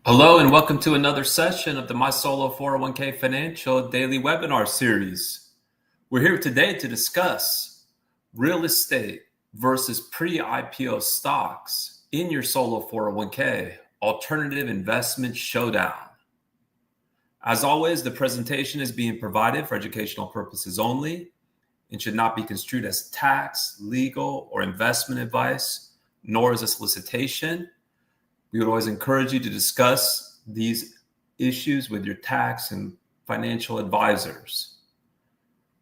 Hello and welcome to another session of the My Solo 401k Financial Daily Webinar Series. We're here today to discuss real estate versus pre-IPO stocks in your solo 401k, alternative investment showdown. As always, the presentation is being provided for educational purposes only and should not be construed as tax, legal, or investment advice, nor as a solicitation. We would always encourage you to discuss these issues with your tax and financial advisors.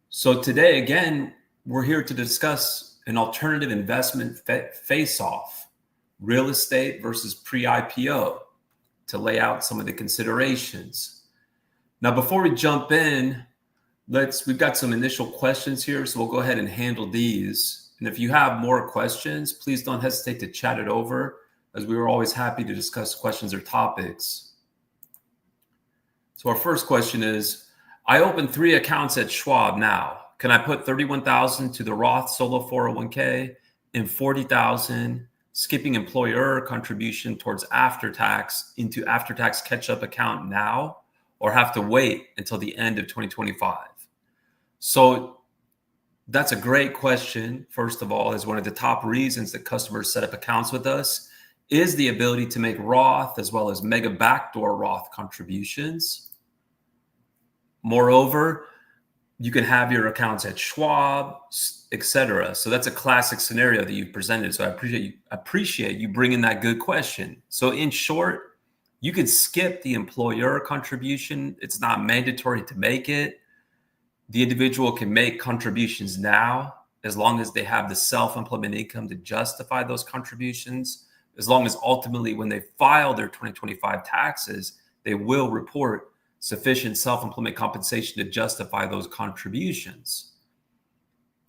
So today, again, we're here to discuss an alternative investment face-off, real estate versus pre-IPO, to lay out some of the considerations. Now, before we jump in, we've got some initial questions here, so we'll go ahead and handle these. And if you have more questions, please don't hesitate to chat it over, as we were always happy to discuss questions or topics. So our first question is, I opened 3 accounts at Schwab now. Can I put $31,000 to the Roth Solo 401k and $40,000 skipping employer contribution towards after-tax into after-tax catch-up account now, or have to wait until the end of 2025? So that's a great question. First of all, is one of the top reasons that customers set up accounts with us is the ability to make Roth as well as mega backdoor Roth contributions. Moreover, you can have your accounts at Schwab, etc. So that's a classic scenario that you've presented. So I appreciate you bringing that good question. So in short, you can skip the employer contribution. It's not mandatory to make it. The individual can make contributions now as long as they have the self-employment income to justify those contributions. As long as ultimately when they file their 2025 taxes, they will report sufficient self-employment compensation to justify those contributions.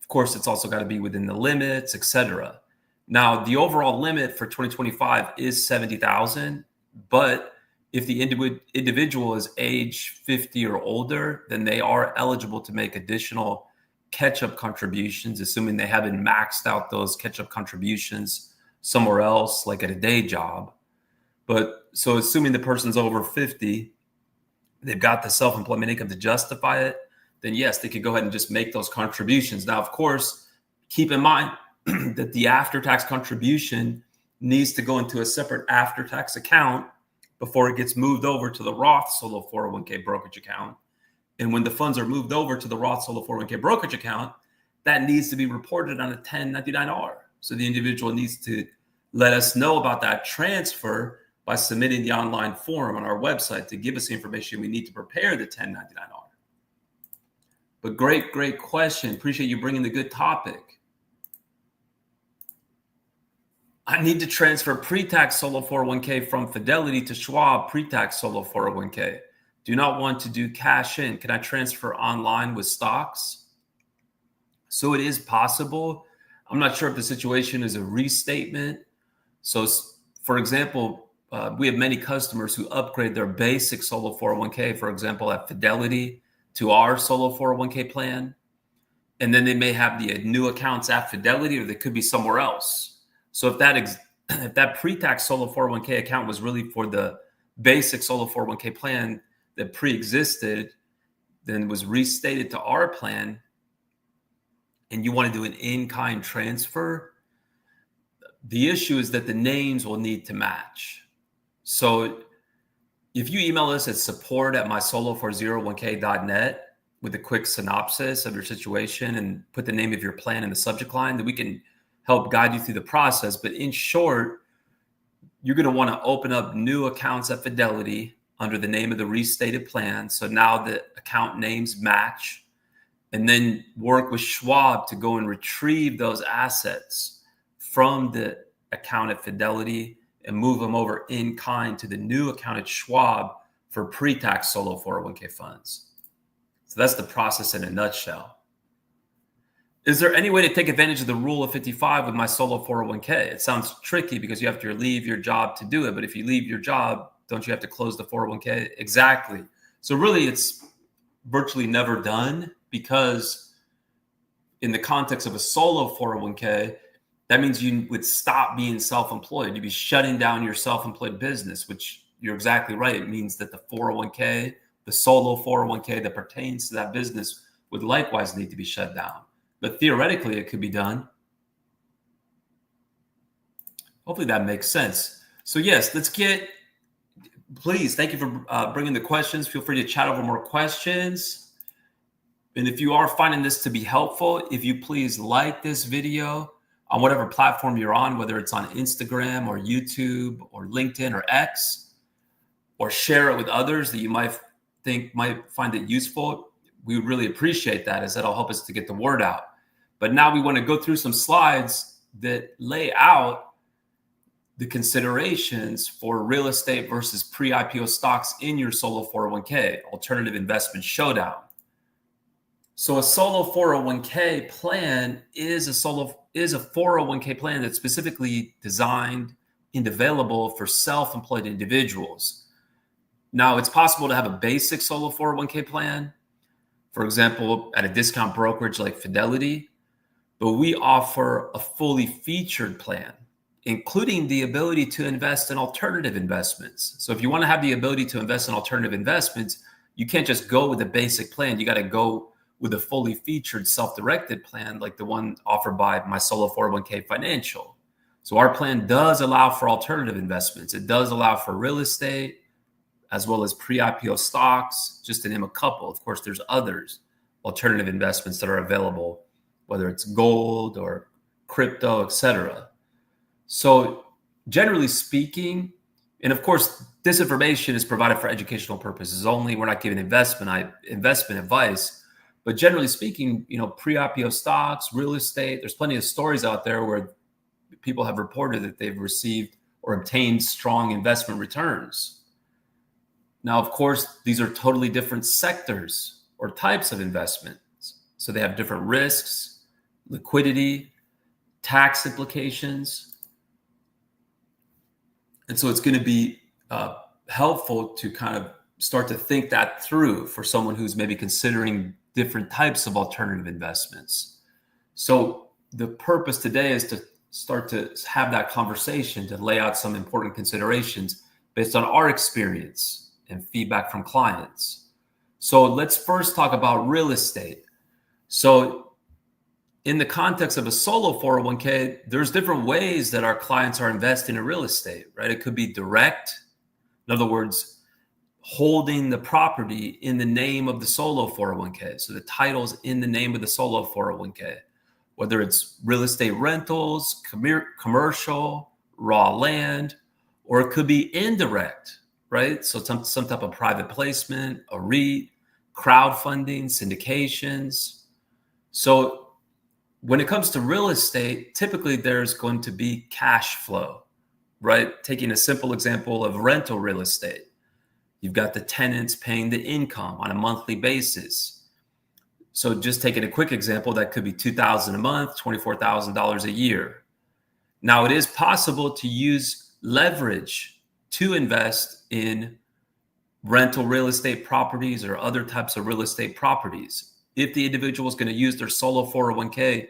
Of course, it's also got to be within the limits, etc. Now, the overall limit for 2025 is $70,000, but if the individual is age 50 or older, then they are eligible to make additional catch-up contributions, assuming they haven't maxed out those catch-up contributions somewhere else, like at a day job. But so assuming the person's over 50, they've got the self-employment income to justify it, then yes, they could go ahead and just make those contributions. Now, of course, keep in mind that the after-tax contribution needs to go into a separate after-tax account before it gets moved over to the Roth Solo 401k brokerage account. And when the funds are moved over to the Roth Solo 401k brokerage account, that needs to be reported on a 1099-R. So the individual needs to let us know about that transfer by submitting the online form on our website to give us the information we need to prepare the 1099-R. But great question. Appreciate you bringing the good topic. I need to transfer pre-tax solo 401k from Fidelity to Schwab pre-tax solo 401k. Do not want to do cash in. Can I transfer online with stocks? So it is possible. I'm not sure if the situation is a restatement. So for example, we have many customers who upgrade their basic solo 401k, for example, at Fidelity to our solo 401k plan. And then they may have the new accounts at Fidelity, or they could be somewhere else. So if that pre-tax solo 401k account was really for the basic solo 401k plan that pre-existed, then was restated to our plan, and you want to do an in-kind transfer, the issue is that the names will need to match. So if you email us at support@mysolo401k.net with a quick synopsis of your situation and put the name of your plan in the subject line, then we can help guide you through the process. But in short, you're going to want to open up new accounts at Fidelity under the name of the restated plan. So now the account names match. And then work with Schwab to go and retrieve those assets from the account at Fidelity and move them over in kind to the new account at Schwab for pre-tax solo 401k funds. So that's the process in a nutshell. Is there any way to take advantage of the rule of 55 with my solo 401k? It sounds tricky because you have to leave your job to do it. But if you leave your job, don't you have to close the 401k? Exactly. So really, it's virtually never done, because in the context of a solo 401k, that means you would stop being self-employed. You'd be shutting down your self-employed business, which you're exactly right. It means that the 401k, the solo 401k that pertains to that business would likewise need to be shut down. But theoretically, it could be done. Hopefully that makes sense. So yes, please, thank you for bringing the questions. Feel free to chat over more questions. And if you are finding this to be helpful, if you please like this video on whatever platform you're on, whether it's on Instagram or YouTube or LinkedIn or X, or share it with others that you might find it useful. We would really appreciate that, as that'll help us to get the word out. But now we want to go through some slides that lay out the considerations for real estate versus pre-IPO stocks in your solo 401k, alternative investment showdown. So a solo 401k plan is a 401k plan that's specifically designed and available for self-employed individuals. Now, it's possible to have a basic solo 401k plan, for example, at a discount brokerage like Fidelity, but we offer a fully featured plan, including the ability to invest in alternative investments. So if you want to have the ability to invest in alternative investments, you can't just go with a basic plan. You got to go with a fully featured self-directed plan like the one offered by my solo 401k Financial. So our plan does allow for alternative investments. It does allow for real estate, as well as pre-IPO stocks, just to name a couple. Of course, there's others, alternative investments that are available, whether it's gold or crypto, etc. So generally speaking, and of course, this information is provided for educational purposes only. We're not giving investment advice, but generally speaking, pre-IPO stocks, real estate, there's plenty of stories out there where people have reported that they've received or obtained strong investment returns. Now, of course, these are totally different sectors or types of investments. So they have different risks, liquidity, tax implications. And so it's going to be helpful to kind of start to think that through for someone who's maybe considering different types of alternative investments. So the purpose today is to start to have that conversation, to lay out some important considerations based on our experience and feedback from clients. So let's first talk about real estate. So in the context of a solo 401k, there's different ways that our clients are investing in real estate, right? It could be direct. In other words, holding the property in the name of the solo 401k. So the title's in the name of the solo 401k, whether it's real estate rentals, commercial, raw land, or it could be indirect, right? So some type of private placement, a REIT, crowdfunding, syndications. So when it comes to real estate, typically there's going to be cash flow, right? Taking a simple example of rental real estate. You've got the tenants paying the income on a monthly basis. So just taking a quick example, that could be $2,000 a month, $24,000 a year. Now, it is possible to use leverage to invest in rental real estate properties or other types of real estate properties. If the individual is going to use their solo 401k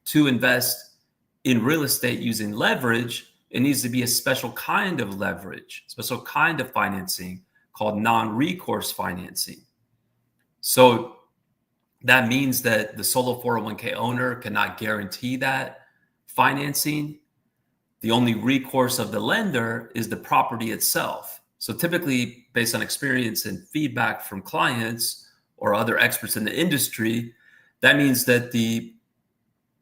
to invest in real estate using leverage, it needs to be a special kind of leverage, special kind of financing called non-recourse financing. So that means that the solo 401k owner cannot guarantee that financing. The only recourse of the lender is the property itself. So typically, based on experience and feedback from clients or other experts in the industry, that means that the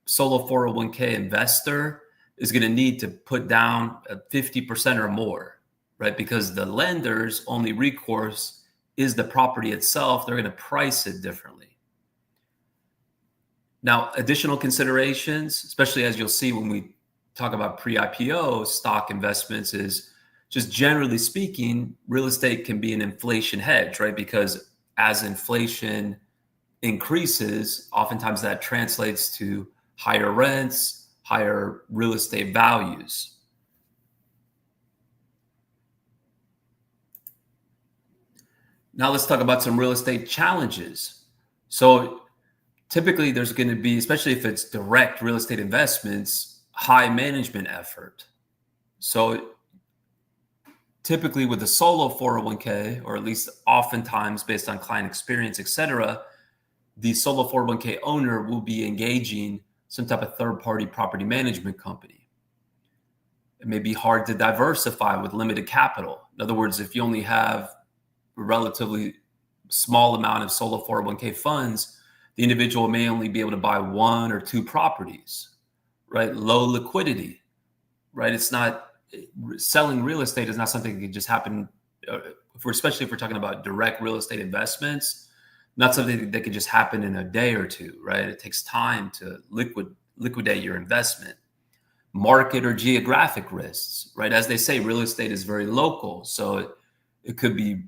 solo 401k investor is going to need to put down 50% or more, right? Because the lender's only recourse is the property itself. They're going to price it differently. Now, additional considerations, especially as you'll see when we talk about pre-IPO stock investments, is just generally speaking, real estate can be an inflation hedge, right? Because as inflation increases, oftentimes that translates to higher rents, higher real estate values. Now let's talk about some real estate challenges. So typically there's going to be, especially if it's direct real estate investments, high management effort. So typically with a solo 401k, or at least oftentimes based on client experience, et cetera, the solo 401k owner will be engaging some type of third-party property management company. It may be hard to diversify with limited capital. In other words, if you only have a relatively small amount of solo 401k funds, the individual may only be able to buy 1 or 2 properties, right? Low liquidity, right? It's not, selling real estate is not something that can just happen, especially if we're talking about direct real estate investments, not something that can just happen in a day or two, right? It takes time to liquidate your investment. Market or geographic risks, right? As they say, real estate is very local. So it could be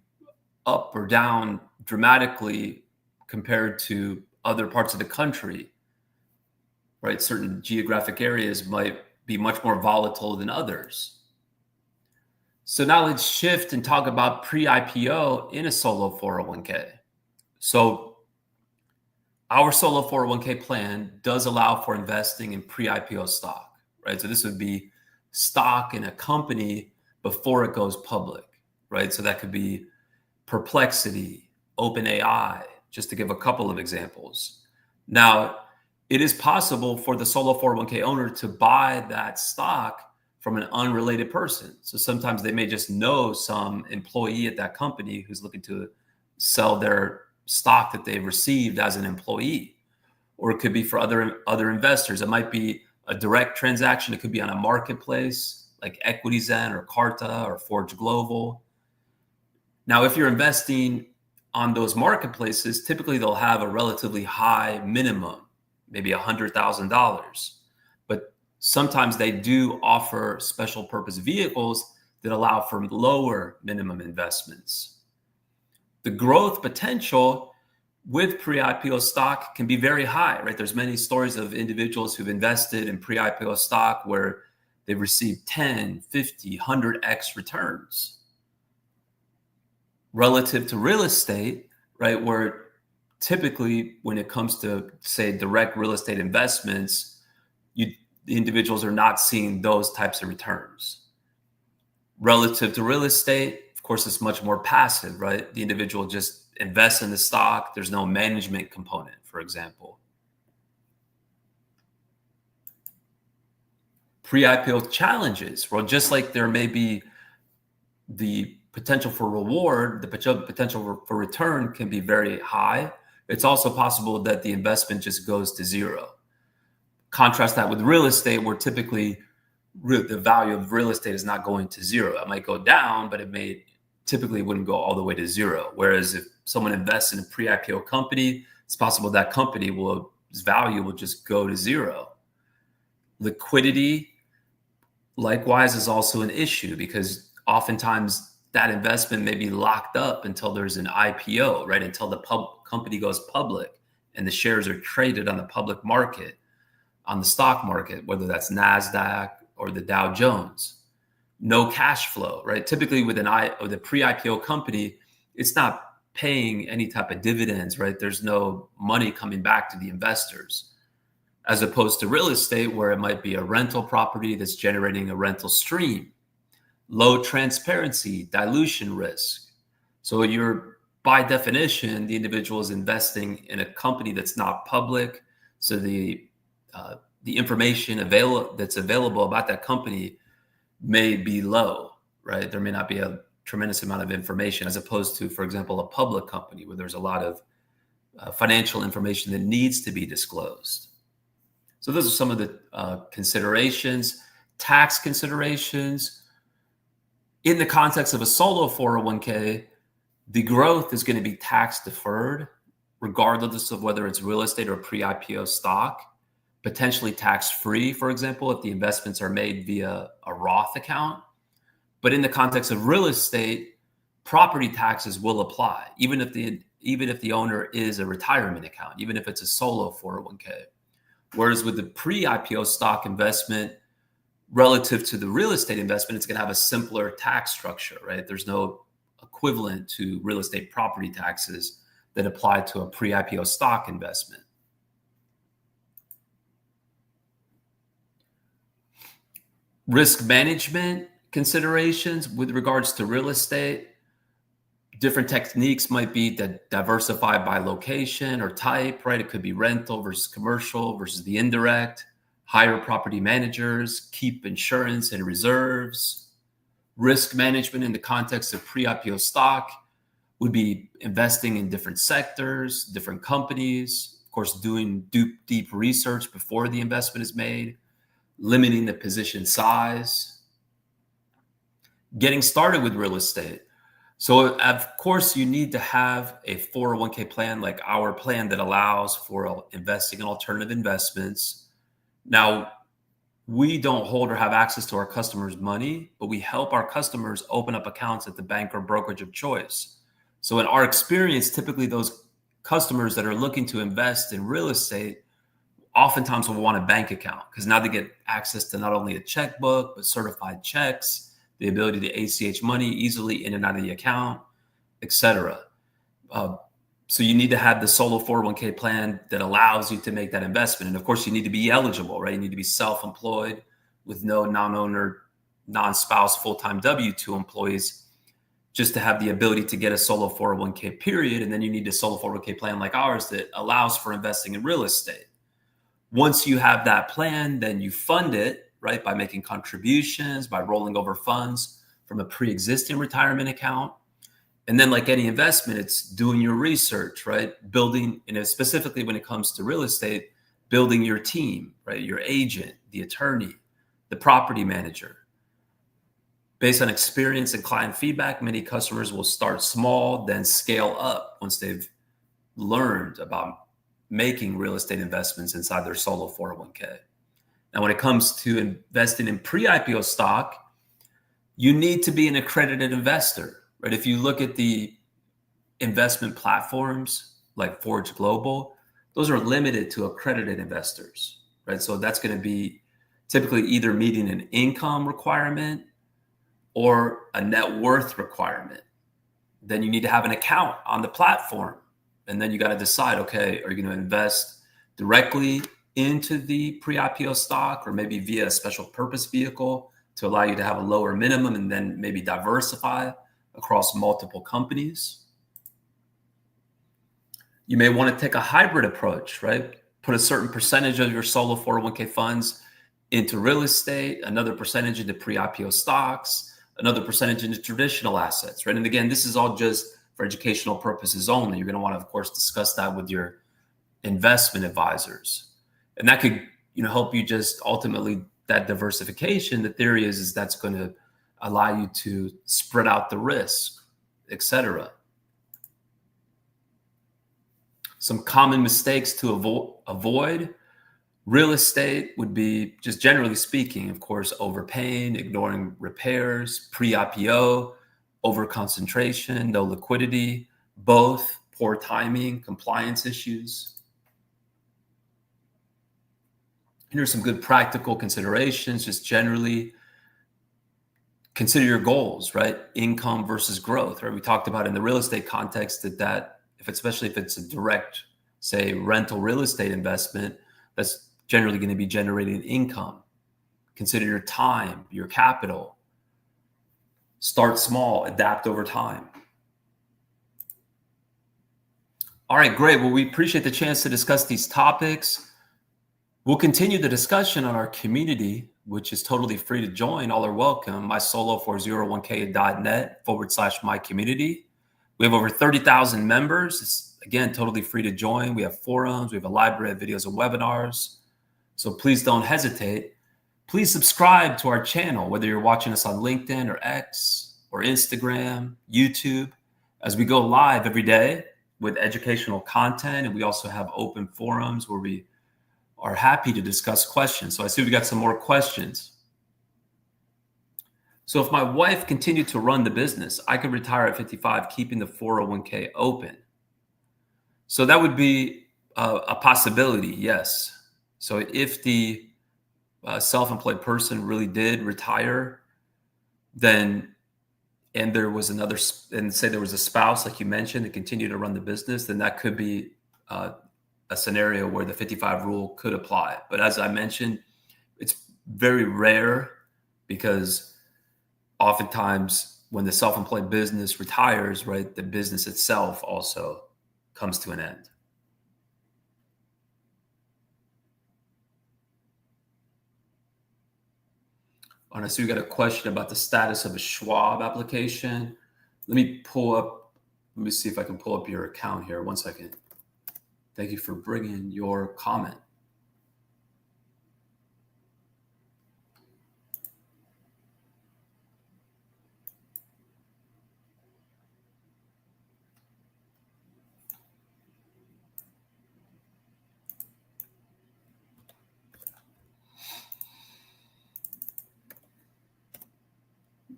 up or down dramatically compared to other parts of the country, right? Certain geographic areas might be much more volatile than others. So now let's shift and talk about pre-IPO in a solo 401k. So our solo 401k plan does allow for investing in pre-IPO stock, right? So this would be stock in a company before it goes public, right? So that could be Perplexity, OpenAI, just to give a couple of examples. Now, it is possible for the solo 401k owner to buy that stock from an unrelated person. So sometimes they may just know some employee at that company who's looking to sell their stock that they've received as an employee. Or it could be for other investors. It might be a direct transaction. It could be on a marketplace like EquityZen or Carta or Forge Global. Now, if you're investing on those marketplaces, typically they'll have a relatively high minimum, maybe $100,000. But sometimes they do offer special purpose vehicles that allow for lower minimum investments. The growth potential with pre-IPO stock can be very high, right? There's many stories of individuals who've invested in pre-IPO stock where they've received 10, 50, 100x returns. Relative to real estate, right, where typically when it comes to, say, direct real estate investments, the individuals are not seeing those types of returns. Relative to real estate, of course, it's much more passive, right? The individual just invests in the stock. There's no management component, for example. Pre-IPO challenges, well, just like there may be the potential for reward, the potential for return can be very high. It's also possible that the investment just goes to zero. Contrast that with real estate, where typically the value of real estate is not going to zero. It might go down, but it typically wouldn't go all the way to zero. Whereas if someone invests in a pre-IPO company, it's possible that company its value will just go to zero. Liquidity, likewise, is also an issue because oftentimes that investment may be locked up until there's an IPO, right? Until the company goes public and the shares are traded on the public market, on the stock market, whether that's NASDAQ or the Dow Jones. No cash flow, right? Typically with the pre-IPO company, it's not paying any type of dividends, right? There's no money coming back to the investors, as opposed to real estate where it might be a rental property that's generating a rental stream. Low transparency, dilution risk. So by definition, the individual is investing in a company that's not public. So the information that's available about that company may be low, right? There may not be a tremendous amount of information as opposed to, for example, a public company where there's a lot of financial information that needs to be disclosed. So those are some of the considerations, tax considerations. In the context of a solo 401k, the growth is going to be tax deferred, regardless of whether it's real estate or pre-IPO stock, potentially tax-free, for example, if the investments are made via a Roth account. But in the context of real estate, property taxes will apply, even if the owner is a retirement account, even if it's a solo 401k. Whereas with the pre-IPO stock investment, relative to the real estate investment, it's going to have a simpler tax structure, right? There's no equivalent to real estate property taxes that apply to a pre-IPO stock investment. Risk management considerations with regards to real estate. Different techniques might be that diversify by location or type, right? It could be rental versus commercial versus the indirect, hire property managers, keep insurance and reserves. Risk management in the context of pre-IPO stock would be investing in different sectors, different companies, of course, doing deep research before the investment is made, limiting the position size, getting started with real estate. So of course, you need to have a 401k plan like our plan that allows for investing in alternative investments. Now, we don't hold or have access to our customers' money, but we help our customers open up accounts at the bank or brokerage of choice. So in our experience, typically those customers that are looking to invest in real estate oftentimes will want a bank account because now they get access to not only a checkbook, but certified checks, the ability to ACH money easily in and out of the account, etc. So you need to have the solo 401k plan that allows you to make that investment. And of course, you need to be eligible, right? You need to be self-employed with no non-owner, non-spouse, full-time W-2 employees just to have the ability to get a solo 401k period. And then you need a solo 401k plan like ours that allows for investing in real estate. Once you have that plan, then you fund it, right, by making contributions, by rolling over funds from a pre-existing retirement account. And then like any investment, it's doing your research, right? Building, and specifically when it comes to real estate, building your team, right? Your agent, the attorney, the property manager. Based on experience and client feedback, many customers will start small, then scale up once they've learned about making real estate investments inside their solo 401k. Now, when it comes to investing in pre-IPO stock, you need to be an accredited investor, right? If you look at the investment platforms like Forge Global, those are limited to accredited investors, right? So that's going to be typically either meeting an income requirement or a net worth requirement. Then you need to have an account on the platform. And then you got to decide, okay, are you going to invest directly into the pre-IPO stock or maybe via a special purpose vehicle to allow you to have a lower minimum and then maybe diversify across multiple companies? You may want to take a hybrid approach, right? Put a certain percentage of your solo 401k funds into real estate, another percentage into pre-IPO stocks, another percentage into traditional assets, right? And again, this is all just for educational purposes only. You're going to want to, of course, discuss that with your investment advisors. And that could, help you just ultimately that diversification. The theory is that's going to allow you to spread out the risk, etc. Some common mistakes to avoid. Real estate would be, just generally speaking, of course, overpaying, ignoring repairs, pre-IPO, overconcentration, no liquidity, both poor timing, compliance issues. Here's some good practical considerations. Just generally consider your goals, right? Income versus growth, right? We talked about in the real estate context that especially if it's a direct, say, rental real estate investment, that's generally going to be generating income. Consider your time, your capital. Start small, adapt over time. All right, great. Well, we appreciate the chance to discuss these topics. We'll continue the discussion on our community, which is totally free to join. All are welcome. mysolo401k.net/my community. We have over 30,000 members. It's, again, totally free to join. We have forums. We have a library of videos and webinars. So please don't hesitate. Please subscribe to our channel, whether you're watching us on LinkedIn or X or Instagram, YouTube, as we go live every day with educational content. And we also have open forums where we are happy to discuss questions. So I see we got some more questions. So if my wife continued to run the business, I could retire at 55, keeping the 401k open. So that would be a possibility, yes. So if the self-employed person really did retire, then, and there was another, and say there was a spouse, like you mentioned, that continued to run the business, then that could be a scenario where the 55 rule could apply. But as I mentioned, it's very rare because oftentimes when the self-employed business retires, right, the business itself also comes to an end. And I see we got a question about the status of a Schwab application. Let me see if I can pull up your account here. One second. Thank you for bringing your comment.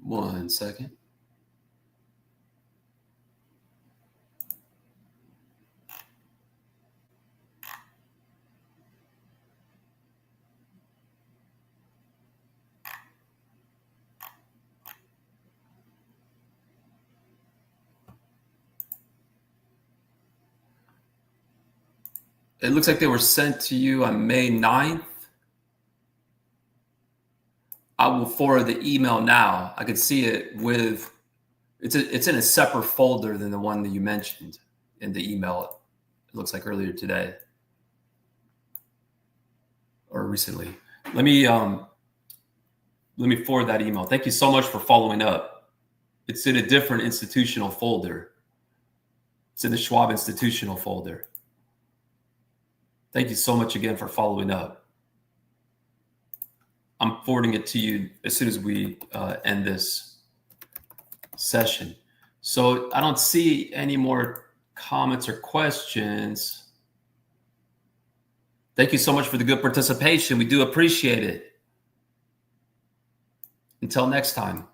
One second. It looks like they were sent to you on May 9th. I will forward the email now. I can see it with, it's in a separate folder than the one that you mentioned in the email. It looks like earlier today or recently. Let me forward that email. Thank you so much for following up. It's in a different institutional folder. It's in the Schwab institutional folder. Thank you so much again for following up. I'm forwarding it to you as soon as we end this session. So I don't see any more comments or questions. Thank you so much for the good participation. We do appreciate it. Until next time.